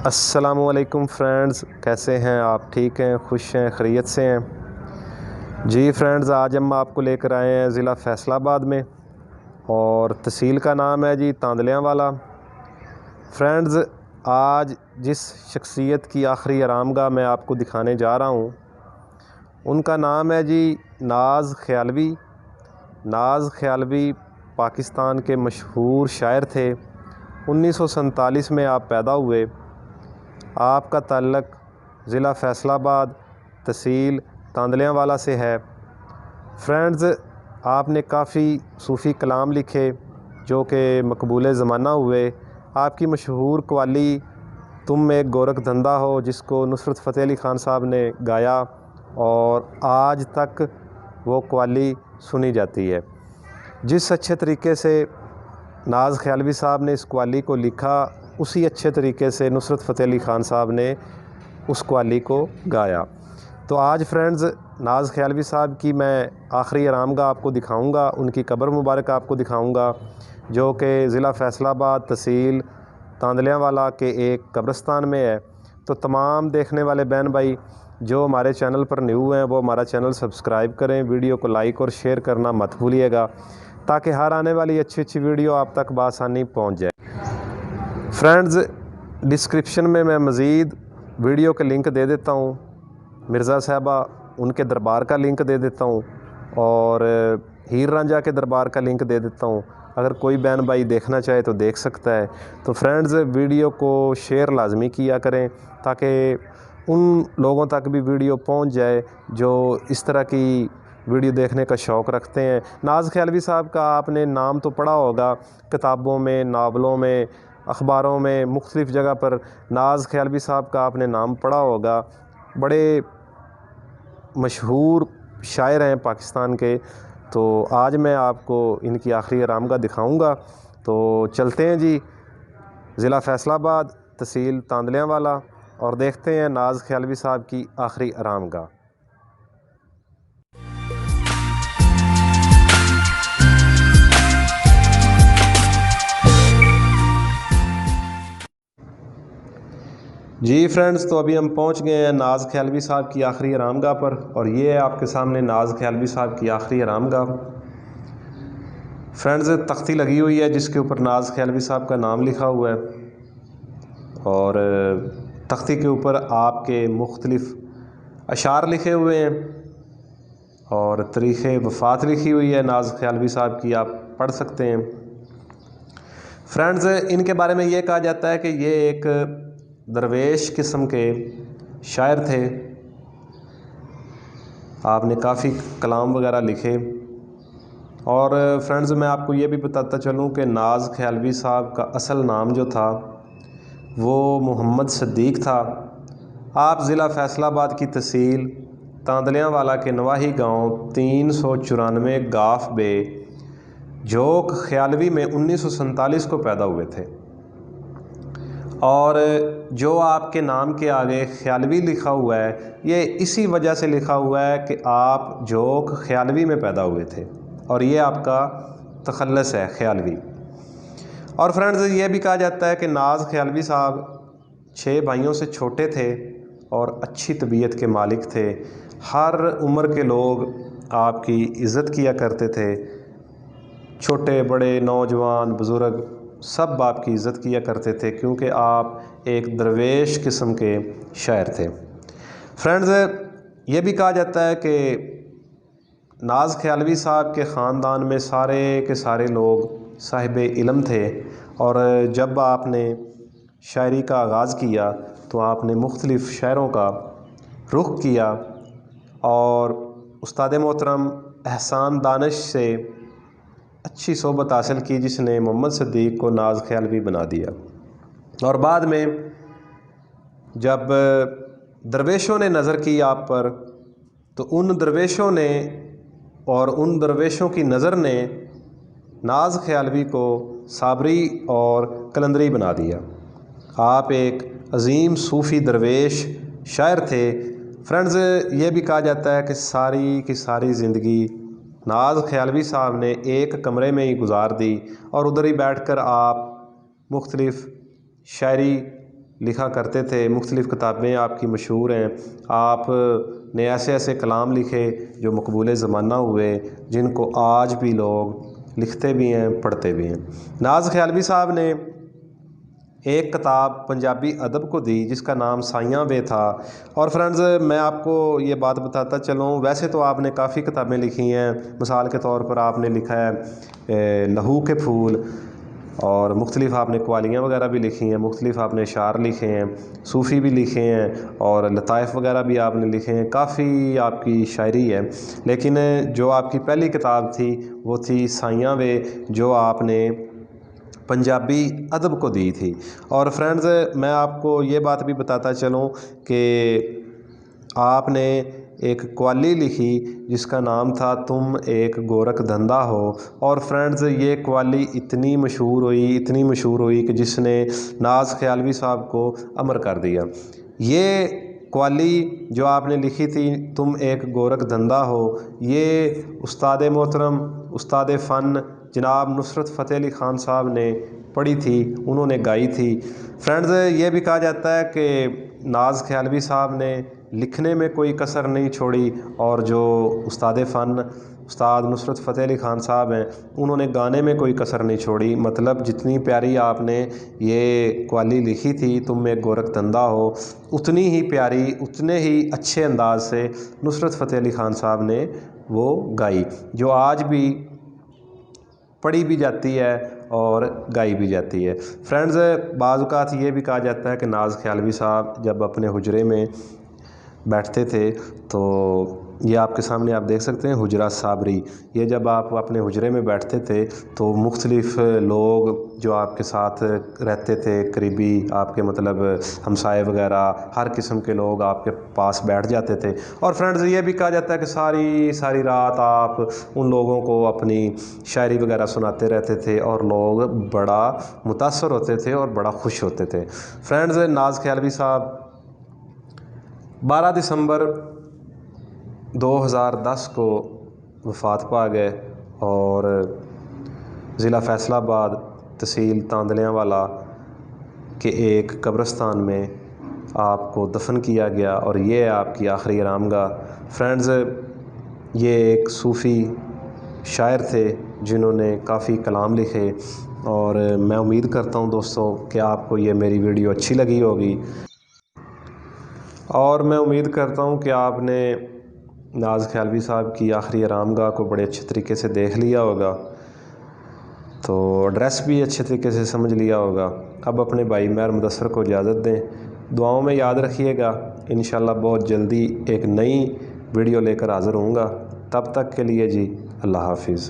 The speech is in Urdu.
السلام علیکم فرینڈز، کیسے ہیں آپ؟ ٹھیک ہیں، خوش ہیں، خیریت سے ہیں؟ جی فرینڈز، آج ہم آپ کو لے کر آئے ہیں ضلع فیصل آباد میں، اور تحصیل کا نام ہے جی تاندلیاں والا۔ فرینڈز، آج جس شخصیت کی آخری آرام گاہ میں آپ کو دکھانے جا رہا ہوں، ان کا نام ہے جی ناز خیالوی۔ ناز خیالوی پاکستان کے مشہور شاعر تھے۔ 1947 میں آپ پیدا ہوئے۔ آپ کا تعلق ضلع فیصل آباد، تحصیل تاندلیاں والا سے ہے۔ فرینڈز، آپ نے کافی صوفی کلام لکھے جو کہ مقبول زمانہ ہوئے۔ آپ کی مشہور قوالی تم ایک گورکھ دھندا ہو، جس کو نصرت فتح علی خان صاحب نے گایا، اور آج تک وہ قوالی سنی جاتی ہے۔ جس اچھے طریقے سے ناز خیالوی صاحب نے اس قوالی کو لکھا، اسی اچھے طریقے سے نصرت فتح علی خان صاحب نے اس قوالی کو گایا۔ تو آج فرینڈز، ناز خیالوی صاحب کی میں آخری آرام گاہ آپ کو دکھاؤں گا، ان کی قبر مبارک آپ کو دکھاؤں گا، جو کہ ضلع فیصل آباد، تحصیل تاندلیاں والا کے ایک قبرستان میں ہے۔ تو تمام دیکھنے والے بہن بھائی جو ہمارے چینل پر نیو ہیں، وہ ہمارا چینل سبسکرائب کریں، ویڈیو کو لائک اور شیئر کرنا مت بھولیے گا، تاکہ ہر آنے والی اچھی ویڈیو آپ تک بآسانی پہنچ جائے۔ فرینڈز، ڈسکرپشن میں مزید ویڈیو کا لنک دے دیتا ہوں، مرزا صاحبہ ان کے دربار کا لنک دے دیتا ہوں، اور ہیر رانجھا کے دربار کا لنک دے دیتا ہوں۔ اگر کوئی بہن بھائی دیکھنا چاہے تو دیکھ سکتا ہے۔ تو فرینڈز، ویڈیو کو شیئر لازمی کیا کریں، تاکہ ان لوگوں تک بھی ویڈیو پہنچ جائے جو اس طرح کی ویڈیو دیکھنے کا شوق رکھتے ہیں۔ ناز خیالوی صاحب کا آپ نے نام تو پڑھا ہوگا، کتابوں میں، ناولوں میں، اخباروں میں، مختلف جگہ پر ناز خیالوی صاحب کا آپ نے نام پڑھا ہوگا۔ بڑے مشہور شاعر ہیں پاکستان کے۔ تو آج میں آپ کو ان کی آخری آرام گاہ دکھاؤں گا۔ تو چلتے ہیں جی ضلع فیصل آباد، تحصیل تاندلیاں والا، اور دیکھتے ہیں ناز خیالوی صاحب کی آخری آرام گاہ۔ جی فرینڈز، تو ابھی ہم پہنچ گئے ہیں ناز خیالوی صاحب کی آخری آرام گاہ پر، اور یہ ہے آپ کے سامنے ناز خیالوی صاحب کی آخری آرام گاہ۔ فرینڈز، تختی لگی ہوئی ہے جس کے اوپر ناز خیالوی صاحب کا نام لکھا ہوا ہے، اور تختی کے اوپر آپ کے مختلف اشعار لکھے ہوئے ہیں، اور تاریخ وفات لکھی ہوئی ہے ناز خیالوی صاحب کی، آپ پڑھ سکتے ہیں۔ فرینڈز، ان کے بارے میں یہ کہا جاتا ہے کہ یہ ایک درویش قسم کے شاعر تھے۔ آپ نے کافی کلام وغیرہ لکھے، اور فرینڈز میں آپ کو یہ بھی بتاتا چلوں کہ ناز خیالوی صاحب کا اصل نام جو تھا وہ محمد صدیق تھا۔ آپ ضلع فیصل آباد کی تحصیل تاندلیاں والا کے نواحی گاؤں 394 گاف بے جھوک خیالوی میں 1947 کو پیدا ہوئے تھے، اور جو آپ کے نام کے آگے خیالوی لکھا ہوا ہے، یہ اسی وجہ سے لکھا ہوا ہے کہ آپ جھوک خیالوی میں پیدا ہوئے تھے، اور یہ آپ کا تخلص ہے خیالوی۔ اور فرینڈز، یہ بھی کہا جاتا ہے کہ ناز خیالوی صاحب 6 بھائیوں سے چھوٹے تھے، اور اچھی طبیعت کے مالک تھے۔ ہر عمر کے لوگ آپ کی عزت کیا کرتے تھے، چھوٹے بڑے، نوجوان بزرگ، سب آپ کی عزت کیا کرتے تھے، کیونکہ آپ ایک درویش قسم کے شاعر تھے۔ فرینڈز، یہ بھی کہا جاتا ہے کہ ناز خیالوی صاحب کے خاندان میں سارے کے سارے لوگ صاحب علم تھے، اور جب آپ نے شاعری کا آغاز کیا تو آپ نے مختلف شاعروں کا رخ کیا، اور استاد محترم احسان دانش سے اچھی صحبت حاصل کی، جس نے محمد صدیق کو ناز خیالوی بنا دیا۔ اور بعد میں جب درویشوں نے نظر کی آپ پر، تو ان درویشوں نے اور ان درویشوں کی نظر نے ناز خیالوی کو صابری اور قلندری بنا دیا۔ آپ ایک عظیم صوفی درویش شاعر تھے۔ فرینڈز، یہ بھی کہا جاتا ہے کہ ساری کی ساری زندگی ناز خیالوی صاحب نے ایک کمرے میں ہی گزار دی، اور ادھر ہی بیٹھ کر آپ مختلف شاعری لکھا کرتے تھے، مختلف کتابیں آپ کی مشہور ہیں، آپ نے ایسے ایسے کلام لکھے جو مقبول زمانہ ہوئے، جن کو آج بھی لوگ لکھتے بھی ہیں، پڑھتے بھی ہیں۔ ناز خیالوی صاحب نے ایک کتاب پنجابی ادب کو دی جس کا نام سائیاں وے تھا۔ اور فرینڈز، میں آپ کو یہ بات بتاتا چلوں، ویسے تو آپ نے کافی کتابیں لکھی ہیں، مثال کے طور پر آپ نے لکھا ہے لہو کے پھول، اور مختلف آپ نے قوالیاں وغیرہ بھی لکھی ہیں، مختلف آپ نے اشعار لکھے ہیں، صوفی بھی لکھے ہیں، اور لطائف وغیرہ بھی آپ نے لکھے ہیں، کافی آپ کی شاعری ہے۔ لیکن جو آپ کی پہلی کتاب تھی وہ تھی سائیاں وے، جو آپ نے پنجابی ادب کو دی تھی۔ اور فرینڈز، میں آپ کو یہ بات بھی بتاتا چلوں کہ آپ نے ایک قوالی لکھی جس کا نام تھا تم ایک گورکھ دھندا ہو، اور فرینڈز یہ قوالی اتنی مشہور ہوئی کہ جس نے ناز خیالوی صاحب کو امر کر دیا۔ یہ قوالی جو آپ نے لکھی تھی تم ایک گورکھ دھندا ہو، یہ استاد محترم، استاد فن جناب نصرت فتح علی خان صاحب نے پڑھی تھی، انہوں نے گائی تھی۔ فرینڈز، یہ بھی کہا جاتا ہے کہ ناز خیالوی صاحب نے لکھنے میں کوئی کسر نہیں چھوڑی، اور جو استاد فن استاد نصرت فتح علی خان صاحب ہیں انہوں نے گانے میں کوئی کسر نہیں چھوڑی۔ مطلب جتنی پیاری آپ نے یہ قوالی لکھی تھی تم ایک گورکھ دھندا ہو، اتنی ہی پیاری، اتنے ہی اچھے انداز سے نصرت فتح علی خان صاحب نے وہ گائی، جو آج بھی پڑھی بھی جاتی ہے اور گائی بھی جاتی ہے۔ فرینڈز، بعض اوقات یہ بھی کہا جاتا ہے کہ ناز خیالوی صاحب جب اپنے حجرے میں بیٹھتے تھے تو یہ آپ کے سامنے آپ دیکھ سکتے ہیں حجرہ صابری، یہ جب آپ اپنے حجرے میں بیٹھتے تھے تو مختلف لوگ جو آپ کے ساتھ رہتے تھے، قریبی آپ کے مطلب ہمسائے وغیرہ، ہر قسم کے لوگ آپ کے پاس بیٹھ جاتے تھے۔ اور فرینڈز، یہ بھی کہا جاتا ہے کہ ساری رات آپ ان لوگوں کو اپنی شاعری وغیرہ سناتے رہتے تھے، اور لوگ بڑا متاثر ہوتے تھے اور بڑا خوش ہوتے تھے۔ فرینڈز، ناز خیالوی صاحب 12 دسمبر 2010 کو وفات پا گئے، اور ضلع فیصل آباد تحصیل تاندلیاں والا کے ایک قبرستان میں آپ کو دفن کیا گیا، اور یہ آپ کی آخری آرام گاہ۔ فرینڈز، یہ ایک صوفی شاعر تھے جنہوں نے کافی کلام لکھے، اور میں امید کرتا ہوں دوستوں کہ آپ کو یہ میری ویڈیو اچھی لگی ہوگی، اور میں امید کرتا ہوں کہ آپ نے ناز خیالوی صاحب کی آخری آرام گاہ کو بڑے اچھے طریقے سے دیکھ لیا ہوگا، تو ایڈریس بھی اچھے طریقے سے سمجھ لیا ہوگا۔ اب اپنے بھائی مہر مدثر کو اجازت دیں، دعاؤں میں یاد رکھیے گا، انشاءاللہ بہت جلدی ایک نئی ویڈیو لے کر حاضر ہوں گا۔ تب تک کے لیے جی اللہ حافظ۔